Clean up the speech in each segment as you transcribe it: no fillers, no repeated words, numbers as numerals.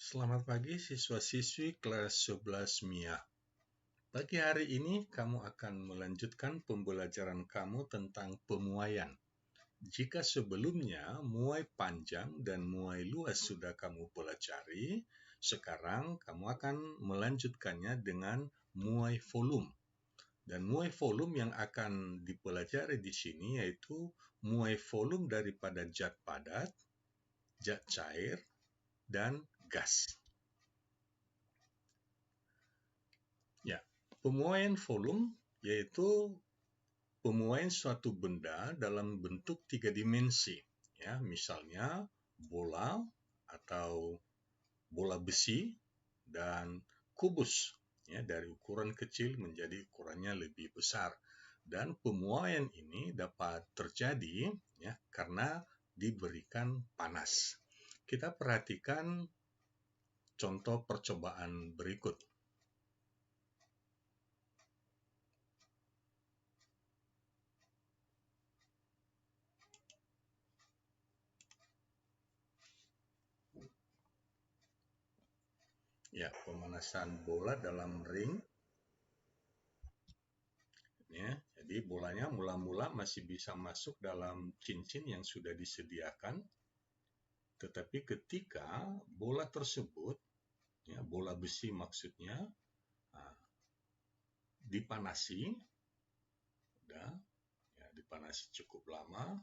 Selamat pagi siswa-siswi kelas 11 MIA. Pagi hari ini kamu akan melanjutkan pembelajaran kamu tentang pemuaian. Jika sebelumnya muai panjang dan muai luas sudah kamu pelajari, sekarang kamu akan melanjutkannya dengan muai volume. Dan muai volume yang akan dipelajari di sini yaitu muai volume daripada zat padat, zat cair, dan gas. Ya, pemuaian volume yaitu pemuaian suatu benda dalam bentuk 3 dimensi. Ya, misalnya bola atau bola besi dan kubus. Ya, dari ukuran kecil menjadi ukurannya lebih besar. Dan pemuaian ini dapat terjadi ya karena diberikan panas. Kita perhatikan contoh percobaan berikut. Ya, pemanasan bola dalam ring. Ya, jadi bolanya mula-mula masih bisa masuk dalam cincin yang sudah disediakan. Tetapi ketika bola tersebut, ya, bola besi maksudnya, dipanasi, dipanasi cukup lama,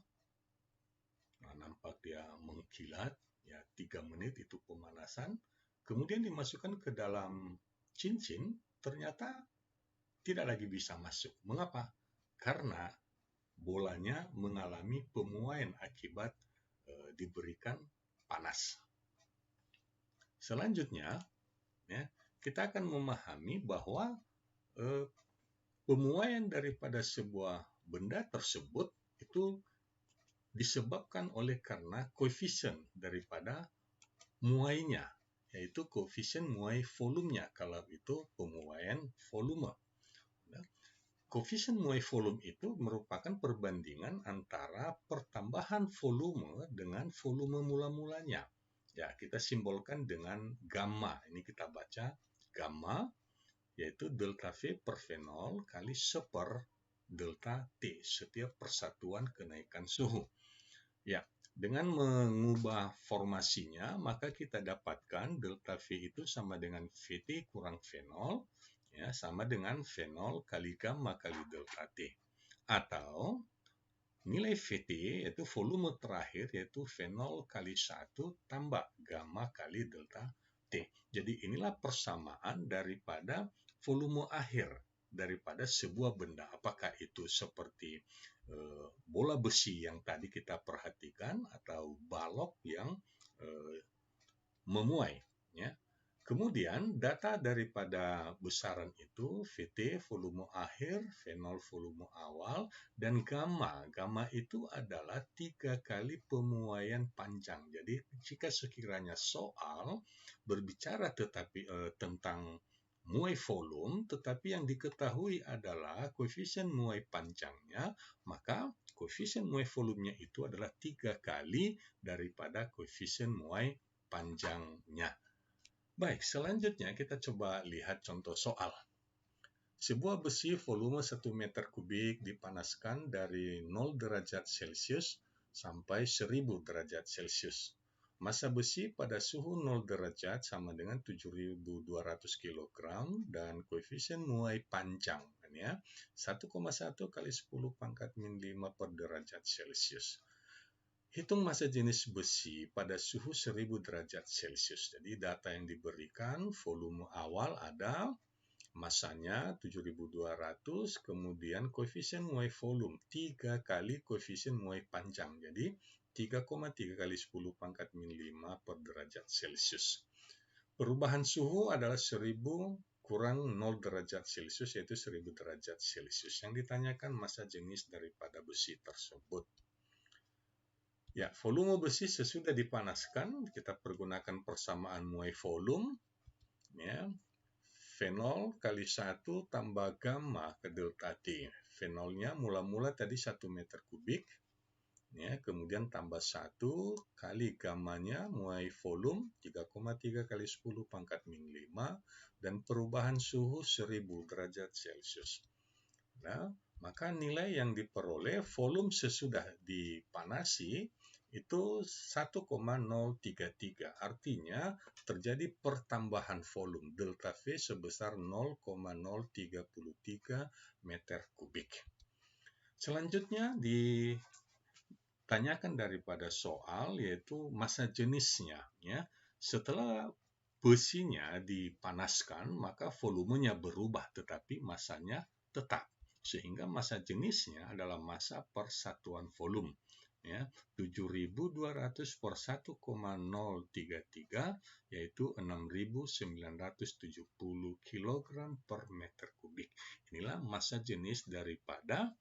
nampak dia mengkilat, ya 3 menit itu pemanasan. Kemudian dimasukkan ke dalam cincin, ternyata tidak lagi bisa masuk. Mengapa? Karena bolanya mengalami pemuaian akibat diberikan panas. Selanjutnya, ya, kita akan memahami bahwa pemuaian daripada sebuah benda tersebut itu disebabkan oleh karena koefisien daripada muainya, yaitu koefisien muai volumenya kalau itu pemuaian volume. Koefisien muai volume itu merupakan perbandingan antara pertambahan volume dengan volume mula-mulanya. Ya, kita simbolkan dengan gamma. Ini kita baca gamma, yaitu delta V per V0 kali 1/per delta T, setiap persatuan kenaikan suhu. Ya, dengan mengubah formasinya, maka kita dapatkan delta V itu sama dengan VT kurang V0, ya, sama dengan V0 kali gamma kali delta T. Atau nilai VT yaitu volume terakhir yaitu V0 kali 1 tambah gamma kali delta T. Jadi inilah persamaan daripada volume akhir daripada sebuah benda. Apakah itu seperti bola besi yang tadi kita perhatikan atau balok yang memuai. Ya. Kemudian data daripada besaran itu VT volume akhir, V0 volume awal, dan gamma. Gamma itu adalah 3 kali pemuaian panjang. Jadi jika sekiranya soal berbicara tentang muai volume, tetapi yang diketahui adalah koefisien muai panjangnya, maka koefisien muai volumenya itu adalah 3 kali daripada koefisien muai panjangnya. Baik, selanjutnya kita coba lihat contoh soal. Sebuah besi volume 1 meter kubik dipanaskan dari 0 derajat Celcius sampai 1000 derajat Celcius. Massa besi pada suhu 0 derajat sama dengan 7.200 kg dan koefisien muai panjang, ya, 1,1 kali 10 pangkat min 5 per derajat Celcius. Hitung massa jenis besi pada suhu 1000 derajat Celcius. Jadi data yang diberikan, volume awal ada, massanya 7.200, kemudian koefisien muai volume 3 kali koefisien muai panjang. Jadi 3,3 kali 10 pangkat min 5 per derajat Celcius. Perubahan suhu adalah 1000 kurang 0 derajat Celcius, yaitu 1000 derajat Celcius. Yang ditanyakan massa jenis daripada besi tersebut. Ya, volume besi sesudah dipanaskan, kita pergunakan persamaan muai volume, ya, V0 kali 1 tambah gamma ke delta T. V0-nya mula-mula tadi 1 meter kubik, ya, kemudian tambah 1 kali gamanya muai volume 3,3 kali 10 pangkat min 5 dan perubahan suhu 1000 derajat Celcius. Nah, maka nilai yang diperoleh volume sesudah dipanasi itu 1,033. Artinya terjadi pertambahan volume delta V sebesar 0,033 meter kubik. Selanjutnya ditanyakan daripada soal yaitu massa jenisnya, ya. Setelah besinya dipanaskan maka volumenya berubah tetapi massanya tetap, sehingga massa jenisnya adalah massa per satuan volume, ya, 7.200 per 1,033 yaitu 6.970 kg per meter kubik. Inilah massa jenis daripada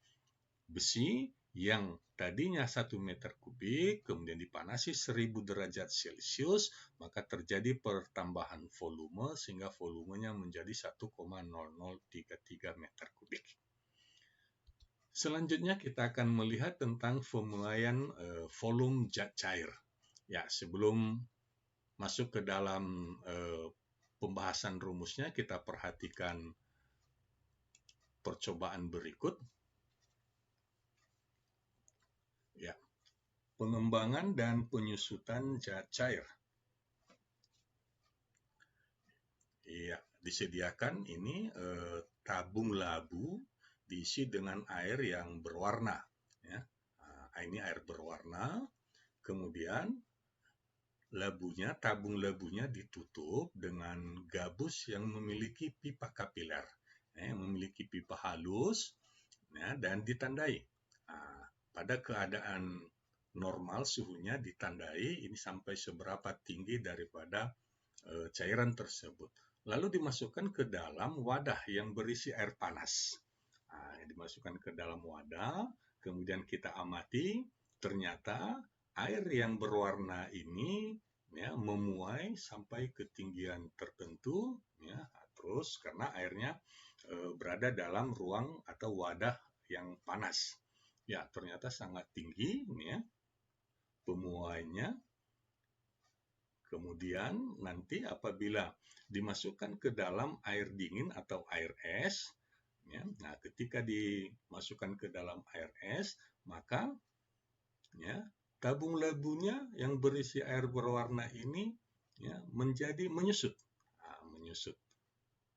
besi yang tadinya 1 meter kubik, kemudian dipanasi 1000 derajat Celcius, maka terjadi pertambahan volume sehingga volumenya menjadi 1,0033 meter kubik. Selanjutnya kita akan melihat tentang pemuaian volume zat cair. Ya, sebelum masuk ke dalam pembahasan rumusnya, kita perhatikan percobaan berikut. Ya, pengembangan dan penyusutan zat cair. Ya, disediakan ini tabung labu diisi dengan air yang berwarna. Ya. Ini air berwarna. Kemudian tabung labunya ditutup dengan gabus yang memiliki pipa kapiler, memiliki pipa halus, ya, dan ditandai. Pada keadaan normal suhunya ditandai ini sampai seberapa tinggi daripada cairan tersebut. Lalu dimasukkan ke dalam wadah yang berisi air panas. Dimasukkan ke dalam wadah, kemudian kita amati, ternyata air yang berwarna ini, ya, memuai sampai ketinggian tertentu, ya, terus karena airnya berada dalam ruang atau wadah yang panas. Ya, ternyata sangat tinggi, ya, pemuaiannya. Kemudian nanti apabila dimasukkan ke dalam air dingin atau air es, ya, nah ketika dimasukkan ke dalam air es, maka, ya, tabung labunya yang berisi air berwarna ini, ya, menjadi menyusut,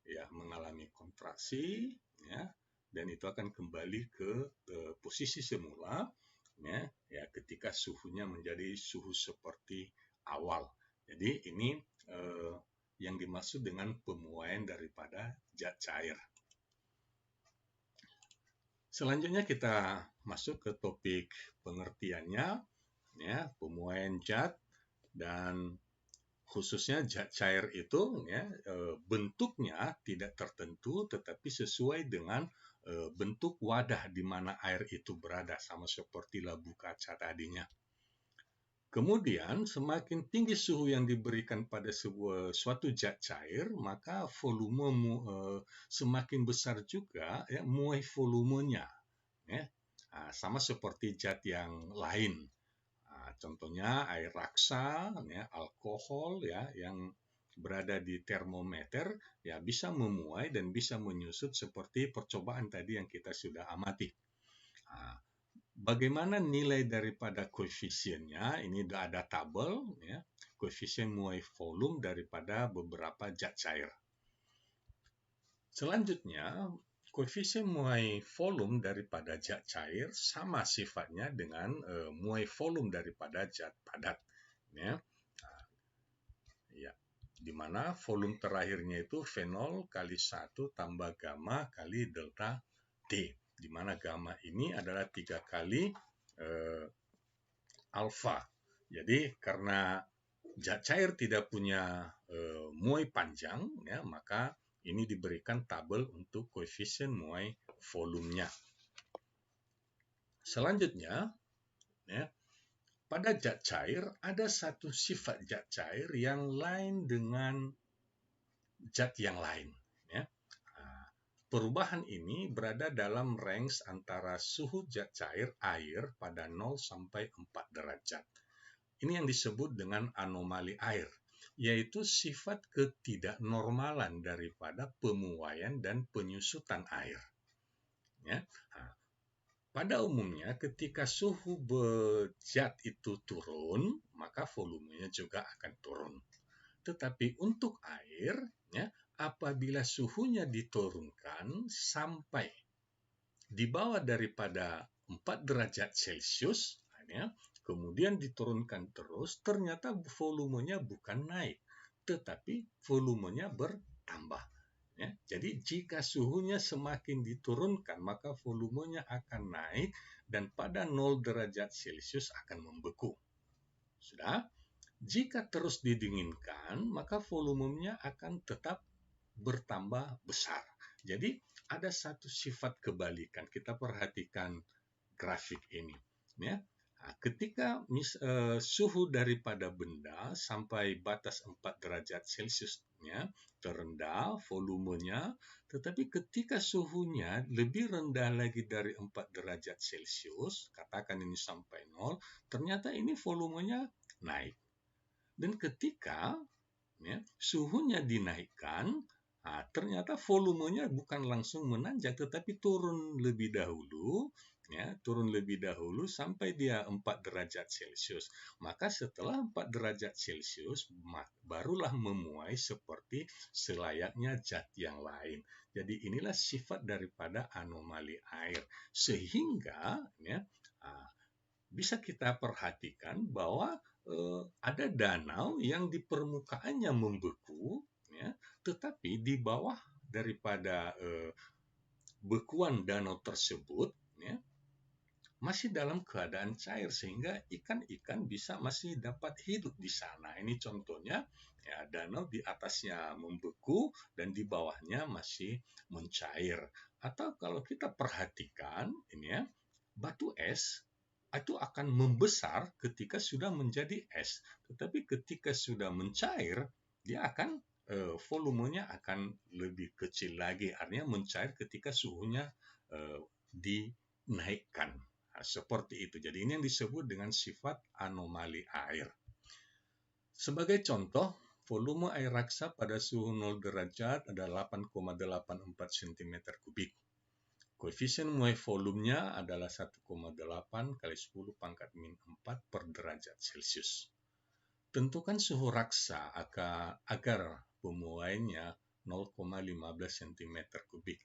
ya, mengalami kontraksi, ya, dan itu akan kembali ke posisi semula, ya, ketika suhunya menjadi suhu seperti awal. Jadi ini yang dimaksud dengan pemuaian daripada zat cair. Selanjutnya kita masuk ke topik pengertiannya, ya, pemuaian zat, dan khususnya zat cair itu, ya, bentuknya tidak tertentu tetapi sesuai dengan bentuk wadah di mana air itu berada, sama seperti labu kaca tadinya. Kemudian semakin tinggi suhu yang diberikan pada suatu zat cair, maka volume semakin besar juga, ya, muai volumenya, ya. Sama seperti zat yang lain. Contohnya air raksa, ya, alkohol, ya, yang berada di termometer, ya, bisa memuai dan bisa menyusut seperti percobaan tadi yang kita sudah amati. Bagaimana nilai daripada koefisiennya? Ini ada tabel, ya, koefisien muai volume daripada beberapa zat cair. Selanjutnya, koefisien muai volume daripada zat cair sama sifatnya dengan muai volume daripada zat padat, ya. Ya, di mana volume terakhirnya itu V0 kali 1 tambah gamma kali delta T, di mana gamma ini adalah 3 kali alfa. Jadi karena zat cair tidak punya muai panjang, ya, maka ini diberikan tabel untuk koefisien muai volumenya. Selanjutnya, ya, pada zat cair ada satu sifat zat cair yang lain dengan zat yang lain, ya. perubahan ini berada dalam range antara suhu zat cair air pada 0 sampai 4 derajat. Ini yang disebut dengan anomali air, yaitu sifat ketidaknormalan daripada pemuaian dan penyusutan air. Ya. Pada umumnya, ketika suhu zat itu turun, maka volumenya juga akan turun. Tetapi untuk air, ya, apabila suhunya diturunkan sampai di bawah daripada 4 derajat Celcius, ya, kemudian diturunkan terus, ternyata volumenya bukan naik, tetapi volumenya bertambah. Ya, jadi jika suhunya semakin diturunkan, maka volumenya akan naik dan pada 0 derajat Celcius akan membeku. Sudah? Jika terus didinginkan, maka volumenya akan tetap bertambah besar. Jadi ada satu sifat kebalikan. Kita perhatikan grafik ini. Ya. Ketika suhu daripada benda sampai batas 4 derajat Celciusnya terendah volumenya, tetapi ketika suhunya lebih rendah lagi dari 4 derajat Celcius, katakan ini sampai 0, ternyata ini volumenya naik. Dan ketika suhunya dinaikkan, ternyata volumenya bukan langsung menanjak, tetapi turun lebih dahulu, turun lebih dahulu sampai dia 4 derajat Celcius. Maka setelah 4 derajat Celcius, barulah memuai seperti selayaknya zat yang lain. Jadi inilah sifat daripada anomali air. Sehingga bisa kita perhatikan bahwa ada danau yang di permukaannya membeku, ya, tetapi di bawah daripada bekuan danau tersebut, ya, masih dalam keadaan cair sehingga ikan-ikan bisa masih dapat hidup di sana. Ini contohnya, ya, danau di atasnya membeku dan di bawahnya masih mencair. Atau kalau kita perhatikan ini, ya, batu es itu akan membesar ketika sudah menjadi es, tetapi ketika sudah mencair, dia akan volumenya akan lebih kecil lagi, artinya mencair ketika suhunya dinaikkan. Seperti itu. Jadi ini yang disebut dengan sifat anomali air. Sebagai contoh, volume air raksa pada suhu 0 derajat adalah 8,84 cm3. Koefisien muai volumenya adalah 1,8 kali 10 pangkat min 4 per derajat Celcius. Tentukan suhu raksa agar pemuaiannya 0,15 cm3.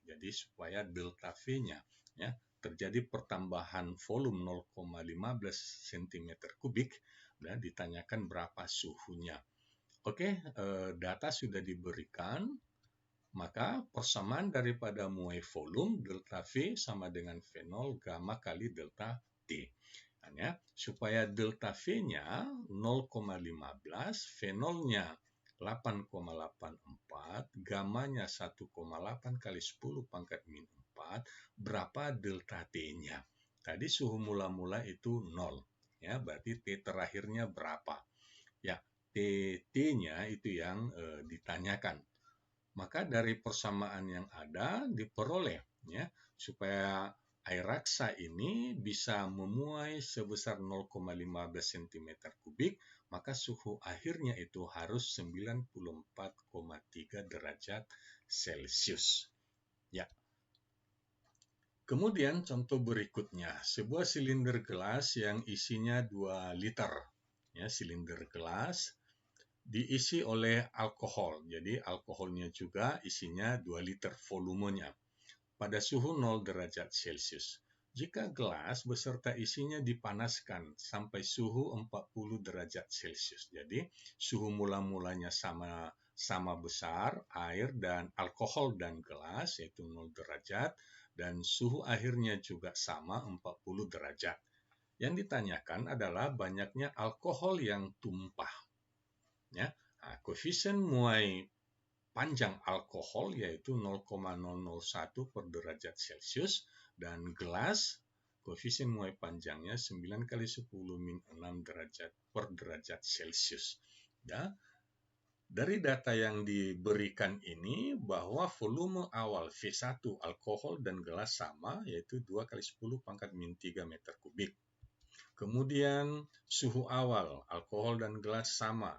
Jadi supaya delta V-nya, ya, terjadi pertambahan volume 0,15 cm3, ya, ditanyakan berapa suhunya. Oke, data sudah diberikan. Maka persamaan daripada muai volume delta V sama dengan V0 gamma kali delta T. Hanya supaya delta V-nya 0,15, V0-nya 8,84, gammanya 1,8 kali 10 pangkat min 4, berapa delta T-nya? Tadi suhu mula-mula itu 0, ya, berarti T terakhirnya berapa? Ya, T-nya itu yang ditanyakan. Maka dari persamaan yang ada diperoleh, ya, supaya air raksa ini bisa memuai sebesar 0,15 cm3, maka suhu akhirnya itu harus 94,3 derajat Celcius. Ya. Kemudian contoh berikutnya, sebuah silinder gelas yang isinya 2 liter. Ya, silinder gelas diisi oleh alkohol. Jadi alkoholnya juga isinya 2 liter volumenya pada suhu 0 derajat Celcius. Jika gelas beserta isinya dipanaskan sampai suhu 40 derajat Celcius. Jadi suhu mula-mulanya sama besar air dan alkohol dan gelas yaitu 0 derajat dan suhu akhirnya juga sama 40 derajat. Yang ditanyakan adalah banyaknya alkohol yang tumpah. Ya, koefisien muai panjang alkohol yaitu 0,001 per derajat Celcius dan gelas koefisien muai panjangnya 9 kali 10 min 6 derajat per derajat Celcius. Ya. Dari data yang diberikan ini bahwa volume awal V1 alkohol dan gelas sama, yaitu 2 kali 10 pangkat min 3 meter kubik. Kemudian suhu awal alkohol dan gelas sama,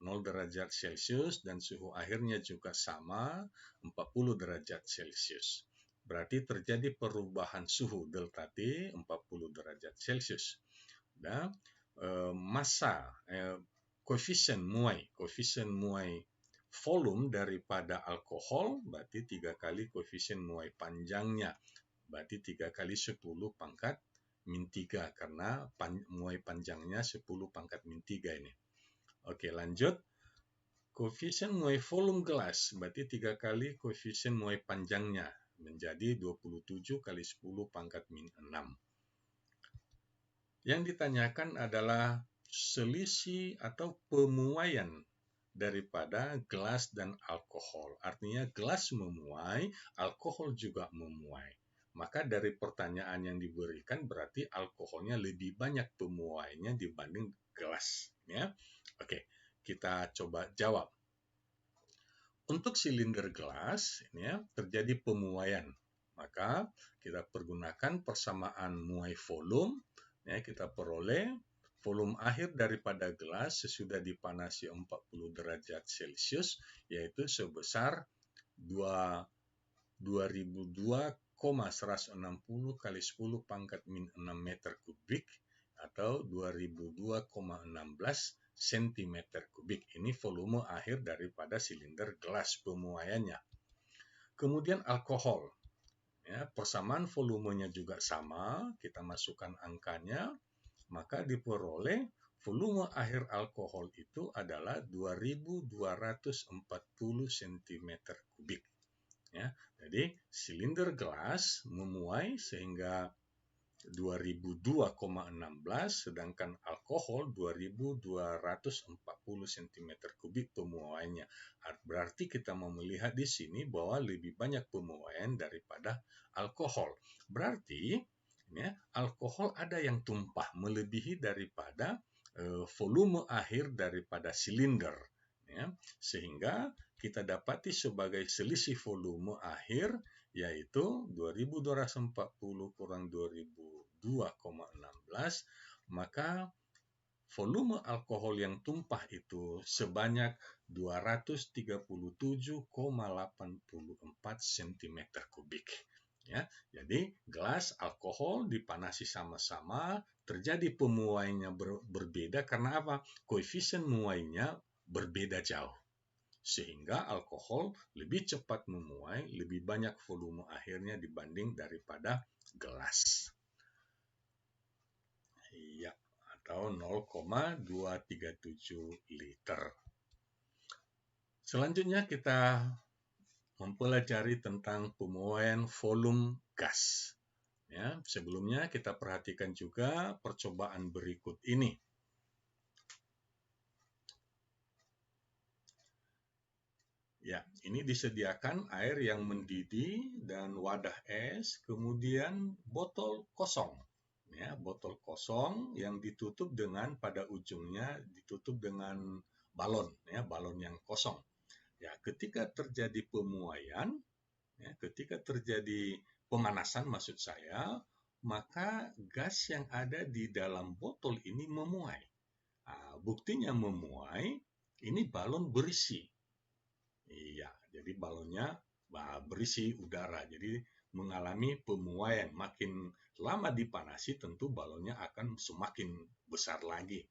0 derajat Celcius, dan suhu akhirnya juga sama, 40 derajat Celcius. Berarti terjadi perubahan suhu delta T 40 derajat Celcius. Dan massa koefisien muai volume daripada alkohol berarti 3 kali koefisien muai panjangnya, berarti 3 kali 10 pangkat min 3 karena muai panjangnya 10 pangkat min 3 ini. Oke, lanjut. Koefisien muai volume gelas berarti 3 kali koefisien muai panjangnya menjadi 27 kali 10 pangkat min 6. Yang ditanyakan adalah selisih atau pemuaian daripada gelas dan alkohol. Artinya gelas memuai, alkohol juga memuai. Maka dari pertanyaan yang diberikan berarti alkoholnya lebih banyak pemuainya dibanding gelas. Ya. Oke, kita coba jawab. Untuk silinder gelas ya, terjadi pemuaian. Maka kita pergunakan persamaan muai volume. Ya, kita peroleh volume akhir daripada gelas sesudah dipanasi 40 derajat Celcius yaitu sebesar 2002,160 kali 10 pangkat min 6 meter kubik atau 2002,16 cm kubik. Ini volume akhir daripada silinder gelas pemuaiannya. Kemudian alkohol. Ya, persamaan volumenya juga sama, kita masukkan angkanya, maka diperoleh volume akhir alkohol itu adalah 2240 cm kubik. Ya, jadi silinder gelas memuai sehingga 2002,16 sedangkan alkohol 2240 cm kubik pemuaiannya. Berarti kita mau melihat di sini bahwa lebih banyak pemuaian daripada alkohol. Berarti ya, alkohol ada yang tumpah melebihi daripada volume akhir daripada silinder. Ya, sehingga kita dapati sebagai selisih volume akhir yaitu 2240 kurang 2002,16, maka volume alkohol yang tumpah itu sebanyak 237,84 cm kubik. Ya, jadi gelas alkohol dipanasi sama-sama, terjadi pemuaiannya berbeda karena apa? Koefisien muainya berbeda jauh. Sehingga alkohol lebih cepat memuai, lebih banyak volume akhirnya dibanding daripada gelas. Ya, atau 0,237 liter. Selanjutnya kita mempelajari tentang pemuaian volume gas. Ya, sebelumnya kita perhatikan juga percobaan berikut ini. Ya, ini disediakan air yang mendidih dan wadah es, kemudian botol kosong. Ya, botol kosong yang ditutup dengan pada ujungnya ditutup dengan balon, ya, balon yang kosong. Ya, ketika terjadi pemuaian, ya, ketika terjadi pemanasan maksud saya, maka gas yang ada di dalam botol ini memuai. Nah, buktinya memuai, ini balon berisi. Iya, jadi balonnya berisi udara, jadi mengalami pemuaian. Makin lama dipanasi, tentu balonnya akan semakin besar lagi.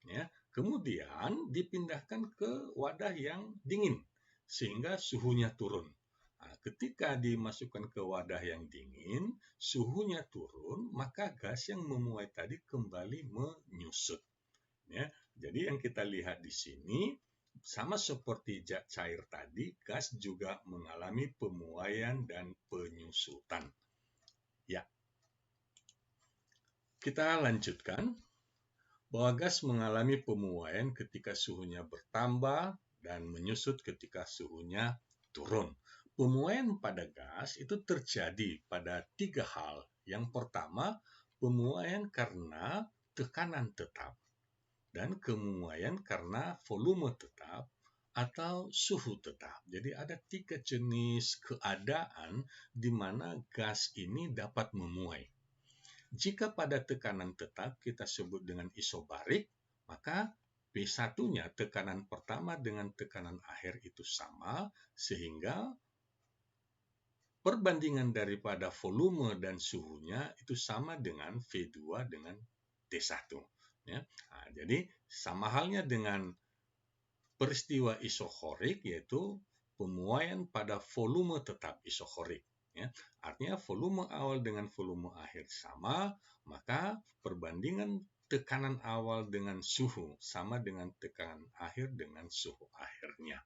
Ya, kemudian dipindahkan ke wadah yang dingin, sehingga suhunya turun. Nah, ketika dimasukkan ke wadah yang dingin, suhunya turun, maka gas yang memuai tadi kembali menyusut. Ya, jadi yang kita lihat di sini, sama seperti cair tadi, gas juga mengalami pemuaian dan penyusutan. Ya, kita lanjutkan bahwa gas mengalami pemuaian ketika suhunya bertambah dan menyusut ketika suhunya turun. Pemuaian pada gas itu terjadi pada 3 hal. Yang pertama, pemuaian karena tekanan tetap. Dan pemuaian karena volume tetap, atau suhu tetap. Jadi ada 3 jenis keadaan di mana gas ini dapat memuai. Jika pada tekanan tetap kita sebut dengan isobarik, maka P1-nya tekanan pertama dengan tekanan akhir itu sama, sehingga perbandingan daripada volume dan suhunya itu sama dengan V2 dengan T1. Ya. Nah, jadi sama halnya dengan peristiwa isokorik, yaitu pemuaian pada volume tetap isokorik. Ya. Artinya volume awal dengan volume akhir sama, maka perbandingan tekanan awal dengan suhu sama dengan tekanan akhir dengan suhu akhirnya.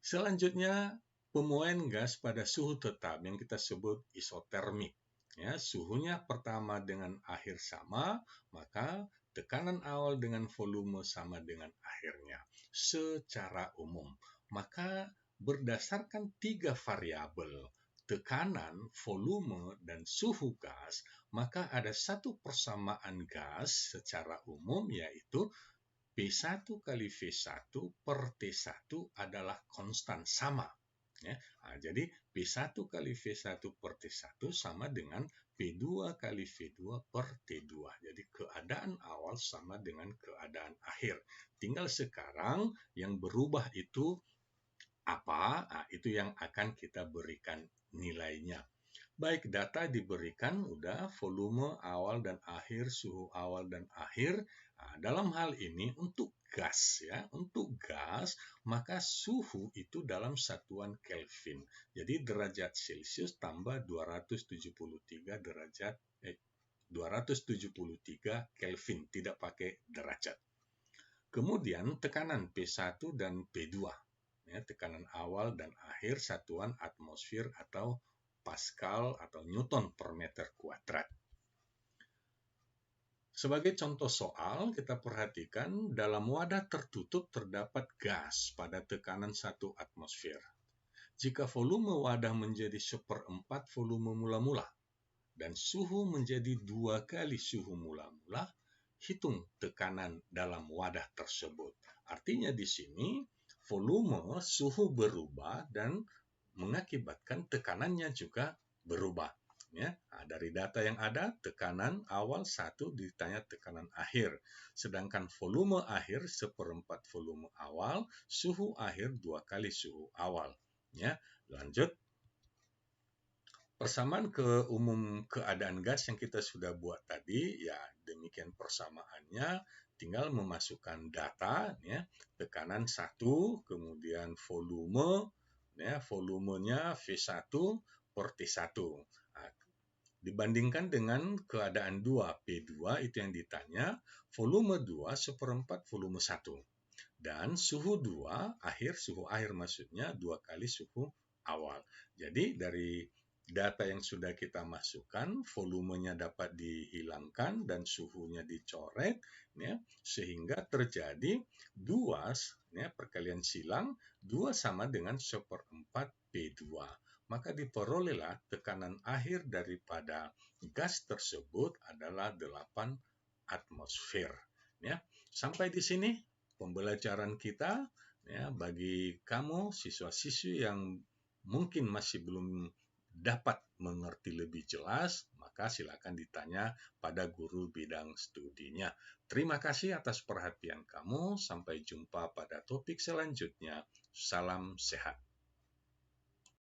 Selanjutnya, pemuaian gas pada suhu tetap yang kita sebut isotermik. Ya, suhunya pertama dengan akhir sama, maka tekanan awal dengan volume sama dengan akhirnya secara umum. Maka berdasarkan 3 variabel, tekanan, volume, dan suhu gas, maka ada satu persamaan gas secara umum, yaitu P1 kali V1 per T1 adalah konstan sama. Ya. Nah, jadi P1 kali V1 per T1 sama dengan P2 kali V2 per T2. Jadi keadaan awal sama dengan keadaan akhir. Tinggal sekarang yang berubah itu apa? Nah, itu yang akan kita berikan nilainya. Baik, data diberikan, udah volume awal dan akhir, suhu awal dan akhir. Nah, dalam hal ini untuk gas ya, maka suhu itu dalam satuan Kelvin. Jadi derajat Celcius tambah 273 Kelvin, tidak pakai derajat. Kemudian tekanan P1 dan P2. Ya, tekanan awal dan akhir satuan atmosfer atau Pascal atau Newton per meter kuadrat. Sebagai contoh soal, kita perhatikan dalam wadah tertutup terdapat gas pada tekanan 1 atmosfer. Jika volume wadah menjadi 1/4 volume mula-mula dan suhu menjadi 2 kali suhu mula-mula, hitung tekanan dalam wadah tersebut. Artinya di sini volume, suhu berubah dan mengakibatkan tekanannya juga berubah. Ya. Nah, dari data yang ada, tekanan awal 1 ditanya tekanan akhir. Sedangkan volume akhir 1/4 volume awal, suhu akhir 2 kali suhu awal. Ya. Lanjut. Persamaan umum keadaan gas yang kita sudah buat tadi, ya demikian persamaannya, tinggal memasukkan data, ya, tekanan 1, kemudian volume, ya, volumenya V1 per T1. Nah, dibandingkan dengan keadaan 2, P2 itu yang ditanya, volume 2 1/4 volume 1. Dan suhu 2, suhu akhir maksudnya 2 kali suhu awal. Jadi dari data yang sudah kita masukkan, volumenya dapat dihilangkan dan suhunya dicoret, ya, sehingga terjadi 2, ya, perkalian silang, 2 sama dengan 1/4 P2. Maka diperolehlah tekanan akhir daripada gas tersebut adalah 8 atmosfer. Ya. Sampai di sini pembelajaran kita, ya, bagi kamu siswa-siswi yang mungkin masih belum dapat mengerti lebih jelas, maka silakan ditanya pada guru bidang studinya. Terima kasih atas perhatian kamu. Sampai jumpa pada topik selanjutnya. Salam sehat.